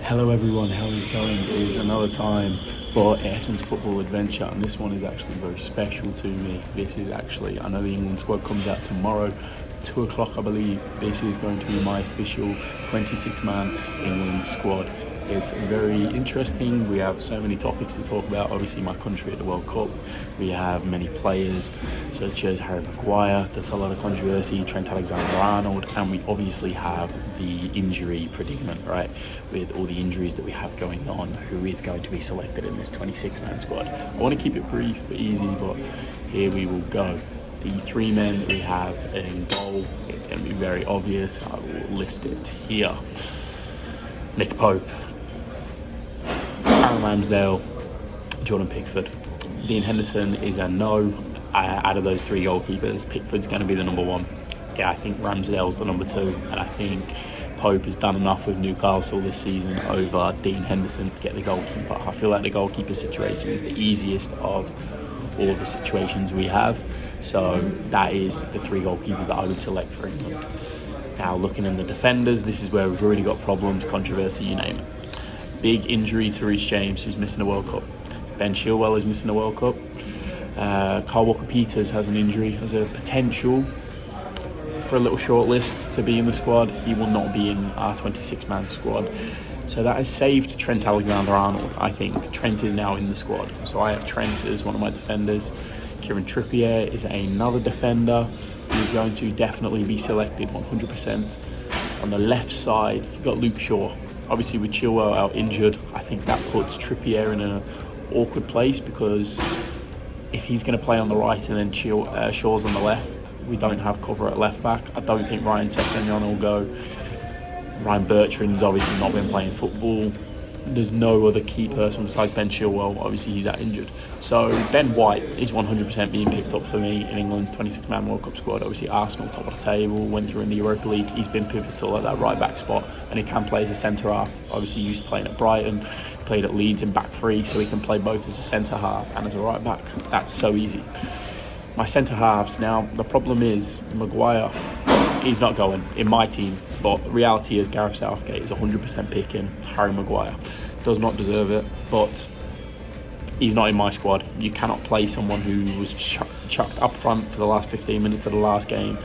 Hello everyone, how is it going? It is another time for Ayrton's Football Adventure, and this one is actually very special to me. This is actually, I know the England squad comes out tomorrow, 2 o'clock I believe. This is going to be my official 26-man England squad. It's very interesting. We have so many topics to talk about. Obviously my country at the World Cup. We have many players such as Harry Maguire, that's a lot of controversy, Trent Alexander-Arnold, and we obviously have the injury predicament, right? With all the injuries that we have going on, who is going to be selected in this 26-man squad. I want to keep it brief but easy, but here we will go. The 3 men that we have in goal, it's going to be very obvious. I will list it here. Nick Pope, Aaron Ramsdale, Jordan Pickford. Dean Henderson is a no. Out of those 3 goalkeepers, Pickford's going to be the number 1. Yeah, I think Ramsdale's the number 2, and I think Pope has done enough with Newcastle this season over Dean Henderson to get the goalkeeper. I feel like the goalkeeper situation is the easiest of all of the situations we have. So that is the 3 goalkeepers that I would select for England. Now looking in the defenders, this is where we've already got problems, controversy, you name it. Big injury to Reece James, who's missing the World Cup. Ben Chilwell is missing the World Cup. Kyle Walker-Peters has an injury, has a potential for a little short list to be in the squad. He will not be in our 26-man squad. So that has saved Trent Alexander-Arnold, I think. Trent is now in the squad. So I have Trent as one of my defenders. Kieran Trippier is another defender who's going to definitely be selected 100%. On the left side, you've got Luke Shaw. Obviously with Chilwell out injured, I think that puts Trippier in an awkward place, because if he's going to play on the right and then Shaw's on the left, we don't have cover at left back. I don't think Ryan Sessegnon will go. Ryan Bertrand's obviously not been playing football. There's no other key person besides Ben Chilwell. Obviously he's out injured. So Ben White is 100% being picked up for me in England's 26-man World Cup squad. Obviously Arsenal top of the table, went through in the Europa League. He's been pivotal at that right back spot, and he can play as a centre half. Obviously used to playing at Brighton, played at Leeds in back 3, so he can play both as a centre half and as a right back. That's so easy. My centre halves now, the problem is Maguire, he's not going in my team, but reality is Gareth Southgate is 100% picking Harry Maguire. Does not deserve it, but he's not in my squad. You cannot play someone who was chucked up front for the last 15 minutes of the last game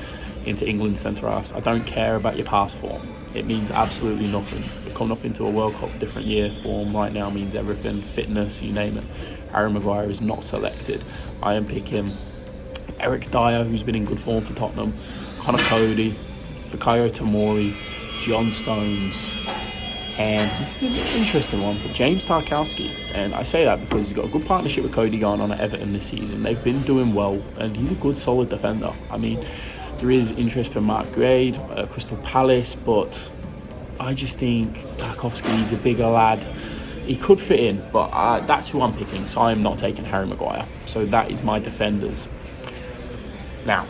into England centre halves. I don't care about your past form. It means absolutely nothing. We're coming up into a World Cup different year. Form right now means everything. Fitness, you name it. Harry Maguire is not selected. I am picking Eric Dyer, who's been in good form for Tottenham, Connor Cody, Fikayo Tomori, John Stones, and this is an interesting one, but James Tarkowski. And I say that because he's got a good partnership with Cody going on at Everton this season. They've been doing well, and he's a good, solid defender. I mean, there is interest from Mark Grade, Crystal Palace, but I just think Tarkowski's a bigger lad. He could fit in, but that's who I'm picking, so I am not taking Harry Maguire. So that is my defenders. Now,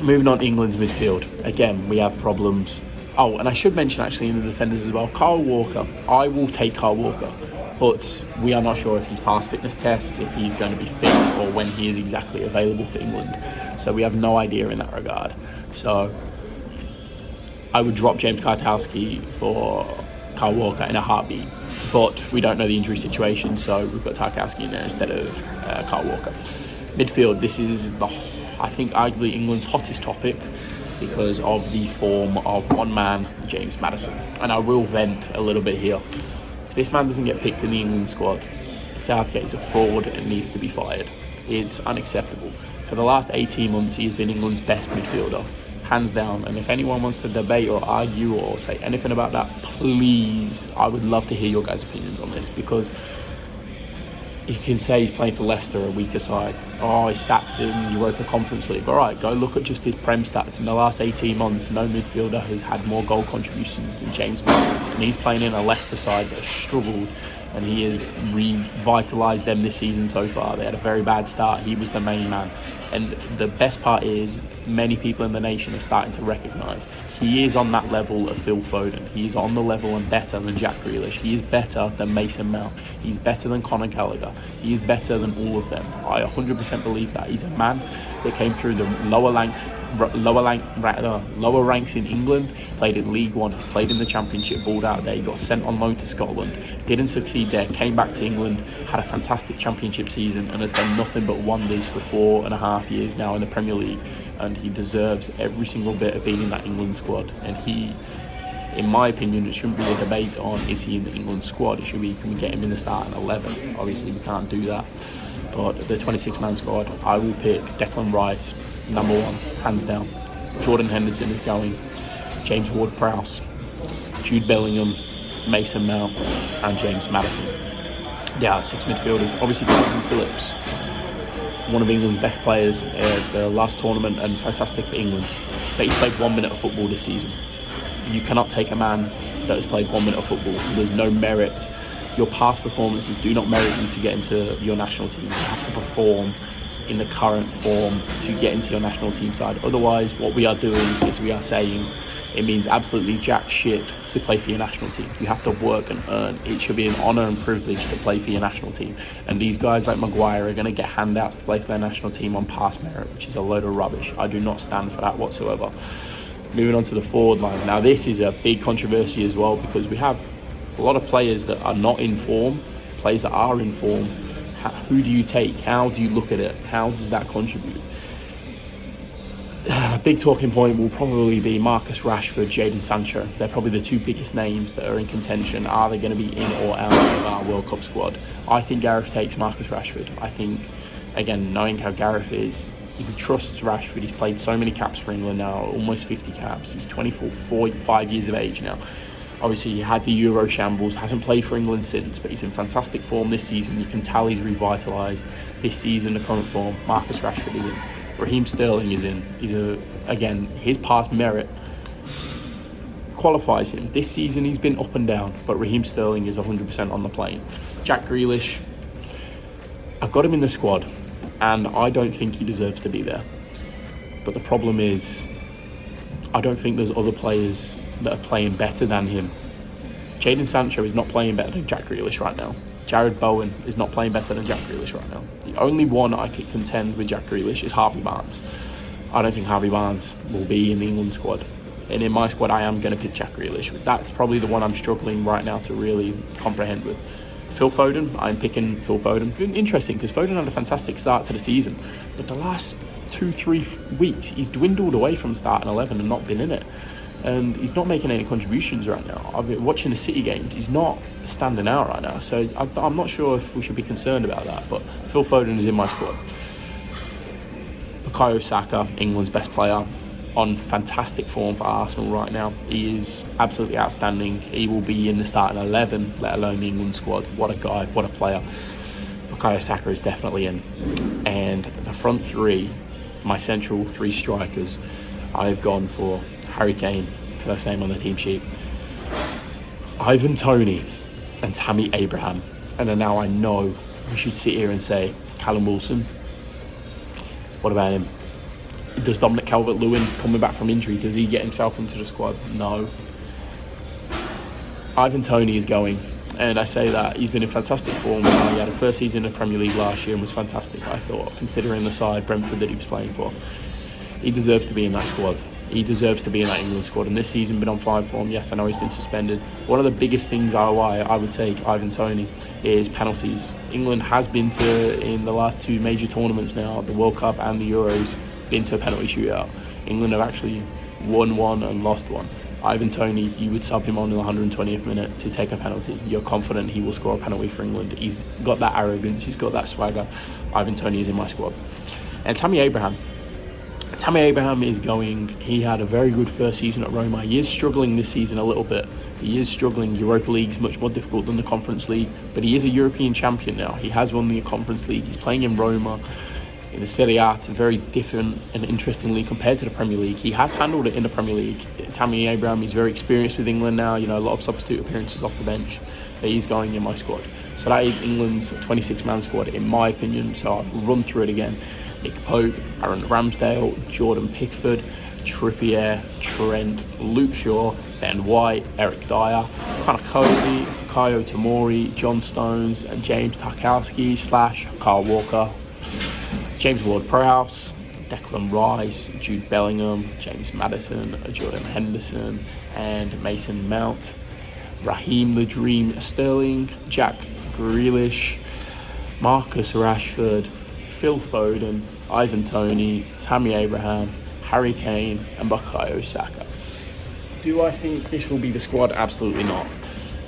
moving on to England's midfield. Again, we have problems. Oh, and I should mention actually in the defenders as well, Kyle Walker. I will take Kyle Walker, but we are not sure if he's passed fitness tests, if he's going to be fit, or when he is exactly available for England. So we have no idea in that regard. So I would drop James Tarkowski for Kyle Walker in a heartbeat, but we don't know the injury situation, so we've got Tarkowski in there instead of Kyle Walker. Midfield, this is I think arguably England's hottest topic because of the form of one man, James Maddison. And I will vent a little bit here. If this man doesn't get picked in the England squad, Southgate's a fraud and needs to be fired. It's unacceptable. For the last 18 months, he's been England's best midfielder, hands down. And if anyone wants to debate or argue or say anything about that, please, I would love to hear your guys' opinions on this, because you can say he's playing for Leicester, a weaker side. Oh, his stats in Europa Conference League. All right, go look at just his Prem stats. In the last 18 months, no midfielder has had more goal contributions than James Maddison. And he's playing in a Leicester side that has struggled, and he has revitalised them this season so far. They had a very bad start. He was the main man. And the best part is, many people in the nation are starting to recognise he is on that level of Phil Foden. He is on the level and better than Jack Grealish. He is better than Mason Mount. He's better than Conor Gallagher. He is better than all of them. I 100% believe that. He's a man that came through the lower lower ranks in England, played in League One, he's played in the Championship, balled out there, he got sent on loan to Scotland, didn't succeed there, came back to England, had a fantastic Championship season, and has done nothing but wonders for 4.5 years now in the Premier League, and he deserves every single bit of being in that England squad. And he, in my opinion, it shouldn't be a debate on is he in the England squad, it should be can we get him in the starting 11. Obviously we can't do that, but the 26-man squad, I will pick Declan Rice number 1, hands down. Jordan Henderson is going, James Ward-Prowse, Jude Bellingham, Mason Mount and James Maddison. Yeah, 6 midfielders. Obviously Calvin Phillips, one of England's best players at the last tournament and fantastic for England, but he's played 1 minute of football this season. You cannot take a man that has played 1 minute of football. There's no merit. Your past performances do not merit you to get into your national team. You have to perform in the current form to get into your national team side. Otherwise, what we are doing is we are saying it means absolutely jack shit to play for your national team. You have to work and earn. It should be an honour and privilege to play for your national team. And these guys like Maguire are going to get handouts to play for their national team on past merit, which is a load of rubbish. I do not stand for that whatsoever. Moving on to the forward line. Now, this is a big controversy as well because we have a lot of players that are not in form, players that are in form. Who do you take? How do you look at it? How does that contribute? A big talking point will probably be Marcus Rashford, Jadon Sancho. They're probably the 2 biggest names that are in contention. Are they going to be in or out of our World Cup squad? I think Gareth takes Marcus Rashford. I think, again, knowing how Gareth is, he trusts Rashford. He's played so many caps for England now, almost 50 caps. He's 45 years of age now. Obviously, he had the Euro shambles, hasn't played for England since, but he's in fantastic form this season. You can tell he's revitalised this season, the current form. Marcus Rashford is in. Raheem Sterling is in. Again, his past merit qualifies him. This season, he's been up and down, but Raheem Sterling is 100% on the plane. Jack Grealish, I've got him in the squad, and I don't think he deserves to be there. But the problem is, I don't think there's other players that are playing better than him. Jadon Sancho is not playing better than Jack Grealish right now. Jared Bowen is not playing better than Jack Grealish right now. The only one I could contend with Jack Grealish is Harvey Barnes. I don't think Harvey Barnes will be in the England squad. And in my squad, I am going to pick Jack Grealish. That's probably the one I'm struggling right now to really comprehend with. Phil Foden, I'm picking Phil Foden. It's been interesting because Foden had a fantastic start to the season, but the last 2-3 weeks, he's dwindled away from starting 11 and not been in it. And he's not making any contributions right now. I've been watching the City games. He's not standing out right now. So I'm not sure if we should be concerned about that. But Phil Foden is in my squad. Bukayo Saka, England's best player, on fantastic form for Arsenal right now. He is absolutely outstanding. He will be in the starting 11, let alone the England squad. What a guy, what a player. Bukayo Saka is definitely in. And the front 3, my central 3 strikers, I've gone for Harry Kane, first name on the team sheet, Ivan Toney and Tammy Abraham. And then now I know we should sit here and say, Callum Wilson, what about him? Does Dominic Calvert-Lewin, coming back from injury, does he get himself into the squad? No. Ivan Toney is going, and I say that he's been in fantastic form. He had a first season in the Premier League last year and was fantastic, I thought, considering the side Brentford that he was playing for. He deserves to be in that squad. He deserves to be in that England squad, and this season been on fine form. Yes, I know he's been suspended. One of the biggest things I would take Ivan Toney is penalties. England has been to, in the last 2 major tournaments now, the World Cup and the Euros, been to a penalty shootout. England have actually won one and lost one. Ivan Toney, you would sub him on in the 120th minute to take a penalty. You're confident he will score a penalty for England. He's got that arrogance, he's got that swagger. Ivan Toney is in my squad. And Tammy Abraham is going. He had a very good first season at Roma. He is struggling this season a little bit. He is struggling. Europa League's much more difficult than the Conference League, but he is a European champion now. He has won the Conference League. He's playing in Roma. In the Serie A, it's very different and interestingly compared to the Premier League. He has handled it in the Premier League. Tammy Abraham is very experienced with England now. A lot of substitute appearances off the bench. But he's going in my squad. So that is England's 26-man squad, in my opinion. So I'll run through it again. Nick Pope, Aaron Ramsdale, Jordan Pickford, Trippier, Trent, Luke Shaw, Ben White, Eric Dyer, Connor Cody, Fikayo Tomori, John Stones, and James Tarkowski / Kyle Walker, James Ward-Prowse, Declan Rice, Jude Bellingham, James Maddison, Jordan Henderson, and Mason Mount. Raheem the Dream Sterling, Jack Grealish, Marcus Rashford, Phil Foden, Ivan Toney, Tammy Abraham, Harry Kane, and Bukayo Saka. Do I think this will be the squad? Absolutely not.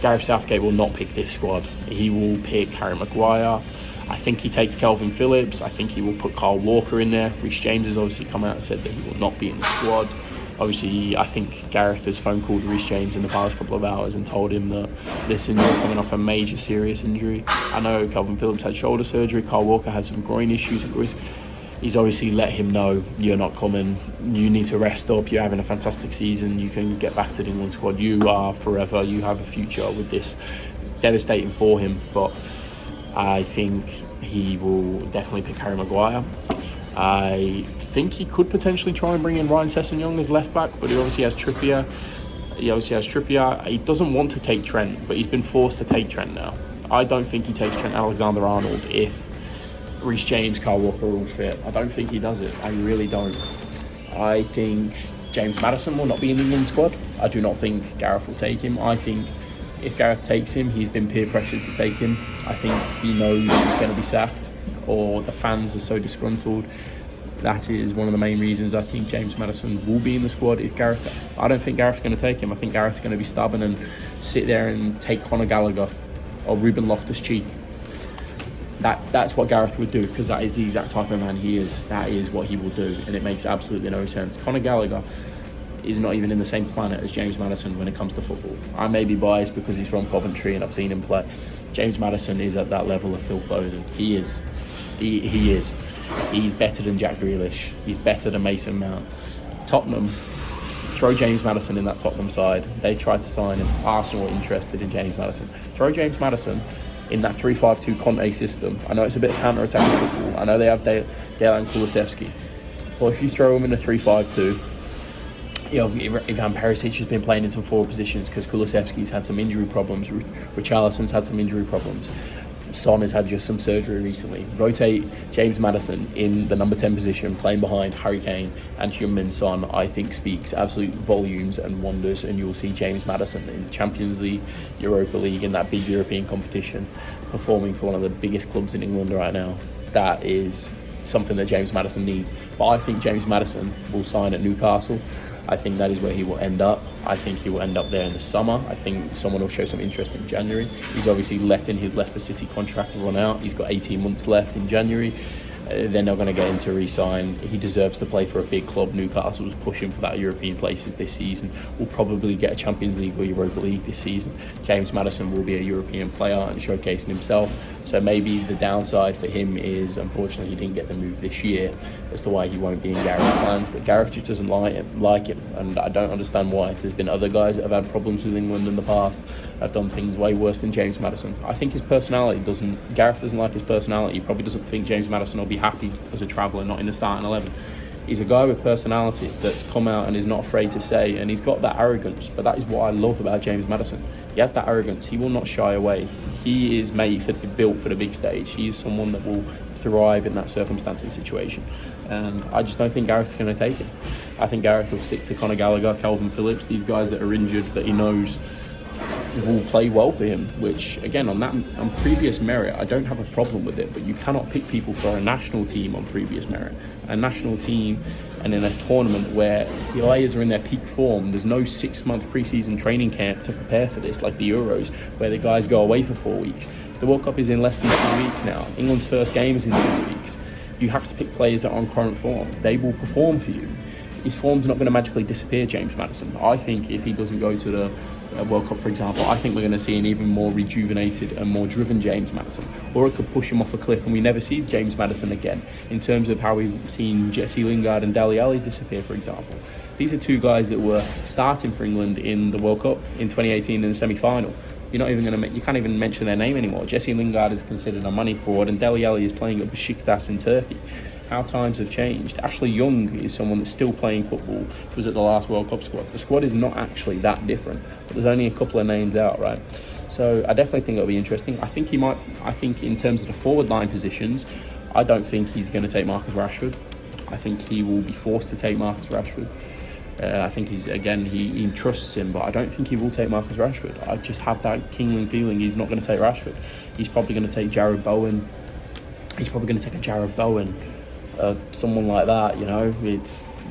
Gareth Southgate will not pick this squad. He will pick Harry Maguire. I think he takes Calvin Phillips. I think he will put Kyle Walker in there. Reece James has obviously come out and said that he will not be in the squad. Obviously, I think Gareth has phone called Reece James in the past couple of hours and told him that, listen, you're coming off a major serious injury. I know Calvin Phillips had shoulder surgery. Kyle Walker had some groin issues. He's obviously let him know, you're not coming. You need to rest up. You're having a fantastic season. You can get back to the England squad. You are forever. You have a future with this. It's devastating for him, but I think he will definitely pick Harry Maguire. I think he could potentially try and bring in Ryan Sessegnon as left back, but he obviously has Trippier. He doesn't want to take Trent, but he's been forced to take Trent now. I don't think he takes Trent Alexander-Arnold if Reece James, Kyle Walker are all fit. I don't think he does it. I really don't. I think James Maddison will not be in the England squad. I do not think Gareth will take him. I think if Gareth takes him, he's been peer pressured to take him. I think he knows he's going to be sacked, or the fans are so disgruntled. That is one of the main reasons I think James Maddison will be in the squad if Gareth... I don't think Gareth's going to take him. I think Gareth's going to be stubborn and sit there and take Conor Gallagher or Ruben Loftus-Cheek. That's what Gareth would do, because that is the exact type of man he is. That is what he will do, and it makes absolutely no sense. Conor Gallagher is not even in the same planet as James Maddison when it comes to football. I may be biased because he's from Coventry and I've seen him play. James Maddison is at that level of Phil Foden. He is. He is. He's better than Jack Grealish. He's better than Mason Mount. Tottenham, throw James Maddison in that Tottenham side. They tried to sign him. Arsenal were interested in James Maddison. Throw James Maddison in that 3-5-2 Conte system. I know it's a bit of counter-attacking football. I know they have Dejan Kulusevski. But if you throw him in a 3-5-2, Ivan Perisic has been playing in some forward positions because Kulusevski's had some injury problems. Richarlison's had some injury problems. Son has had just some surgery recently. Rotate James Maddison in the number 10 position, playing behind Harry Kane and Heung-min Son, I think speaks absolute volumes and wonders, and you'll see James Maddison in the Champions League, Europa League, in that big European competition, performing for one of the biggest clubs in England right now. That is something that James Maddison needs. But I think James Maddison will sign at Newcastle. I think that is where he will end up. I think he will end up there in the summer. I think someone will show some interest in January. He's obviously letting his Leicester City contract run out. He's got 18 months left in January. They're not going to get him to re-sign. He deserves to play for a big club. Newcastle's pushing for that European places this season. Will probably get a Champions League or Europa League this season. James Maddison will be a European player and showcasing himself. So maybe the downside for him is, unfortunately, he didn't get the move this year as to why he won't be in Gareth's plans. But Gareth just doesn't like him, and I don't understand why. There's been other guys that have had problems with England in the past, have done things way worse than James Maddison. I think his personality Gareth doesn't like his personality. He probably doesn't think James Maddison will be happy as a traveller, not in the starting 11. He's a guy with personality that's come out and is not afraid to say, and he's got that arrogance. But that is what I love about James Maddison. He has that arrogance. He will not shy away. He is built for the big stage. He is someone that will thrive in that circumstance and situation. And I just don't think Gareth's going to take him. I think Gareth will stick to Conor Gallagher, Calvin Phillips, these guys that are injured that he knows will play well for him, which again on previous merit I don't have a problem with it, but you cannot pick people for a national team on previous merit. A national team and in a tournament where the players are in their peak form, there's no 6-month pre-season training camp to prepare for this like the Euros where the guys go away for 4 weeks. The World Cup is in less than 2 weeks now. England's first game is in 2 weeks. You have to pick players that are on current form. They will perform for you. His form's not going to magically disappear, James Maddison. I think if he doesn't go to the World Cup, for example, I think we're going to see an even more rejuvenated and more driven James Maddison. Or it could push him off a cliff and we never see James Maddison again, in terms of how we've seen Jesse Lingard and Dele Alli disappear, for example. These are two guys that were starting for England in the World Cup in 2018 in the semi-final. You can't even mention their name anymore. Jesse Lingard is considered a money forward and Dele Alli is playing at Besiktas in Turkey. How times have changed. Ashley Young is someone that's still playing football, was at the last World Cup squad. The squad is not actually that different, but there's only a couple of names out, right? So I definitely think it'll be interesting. I think in terms of the forward line positions, I don't think he's going to take Marcus Rashford. I think he will be forced to take Marcus Rashford. I think he trusts him, but I don't think he will take Marcus Rashford. I just have that Kingman feeling he's not going to take Rashford. He's probably going to take Jared Bowen. He's probably going to take a Jared Bowen, someone like that. You know,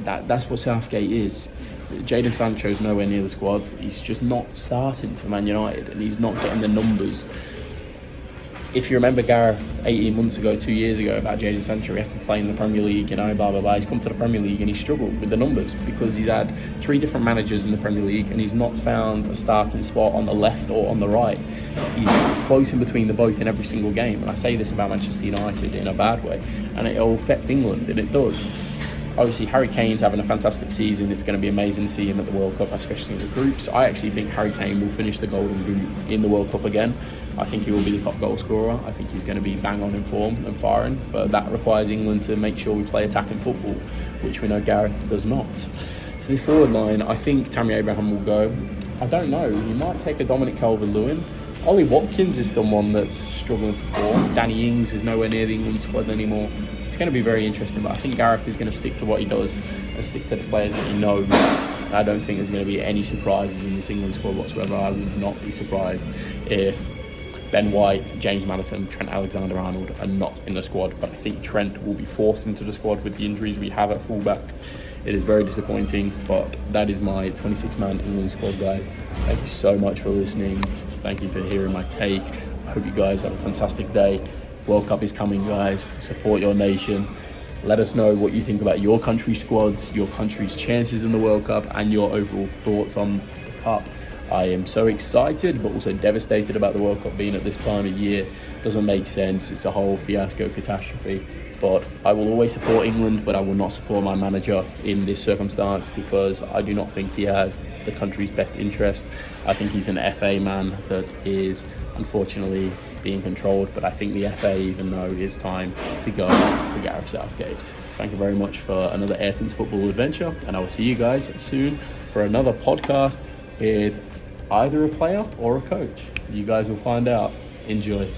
that's what Southgate is. Jadon Sancho's nowhere near the squad. He's just not starting for Man United, and he's not getting the numbers. If you remember Gareth 18 months ago, 2 years ago, about Jadon Sancho, he has to play in the Premier League, you know, blah, blah, blah. He's come to the Premier League and he's struggled with the numbers because he's had 3 different managers in the Premier League and he's not found a starting spot on the left or on the right. He's floating between the both in every single game. And I say this about Manchester United in a bad way, and it'll affect England, and it does. Obviously, Harry Kane's having a fantastic season. It's going to be amazing to see him at the World Cup, especially in the groups. I actually think Harry Kane will finish the Golden Boot in the World Cup again. I think he will be the top goal scorer. I think he's going to be bang on in form and firing. But that requires England to make sure we play attacking football, which we know Gareth does not. So the forward line, I think Tammy Abraham will go. I don't know. He might take a Dominic Calvert-Lewin. Ollie Watkins is someone that's struggling for form. Danny Ings is nowhere near the England squad anymore. It's going to be very interesting, but I think Gareth is going to stick to what he does and stick to the players that he knows. I don't think there's going to be any surprises in this England squad whatsoever. I would not be surprised if Ben White, James Maddison, Trent Alexander-Arnold are not in the squad, but I think Trent will be forced into the squad with the injuries we have at fullback. It is very disappointing, but that is my 26-man England squad, guys. Thank you so much for listening. Thank you for hearing my take. I hope you guys have a fantastic day. World Cup is coming, guys. Support your nation. Let us know what you think about your country's squads, your country's chances in the World Cup, and your overall thoughts on the Cup. I am so excited, but also devastated about the World Cup being at this time of year. Doesn't make sense. It's a whole fiasco catastrophe. But I will always support England, but I will not support my manager in this circumstance because I do not think he has the country's best interest. I think he's an FA man that is unfortunately being controlled, but I think the FA even know it's time to go for Gareth Southgate. Thank you very much for another Ayrton's Football Adventure, and I will see you guys soon for another podcast with either a player or a coach. You guys will find out. Enjoy.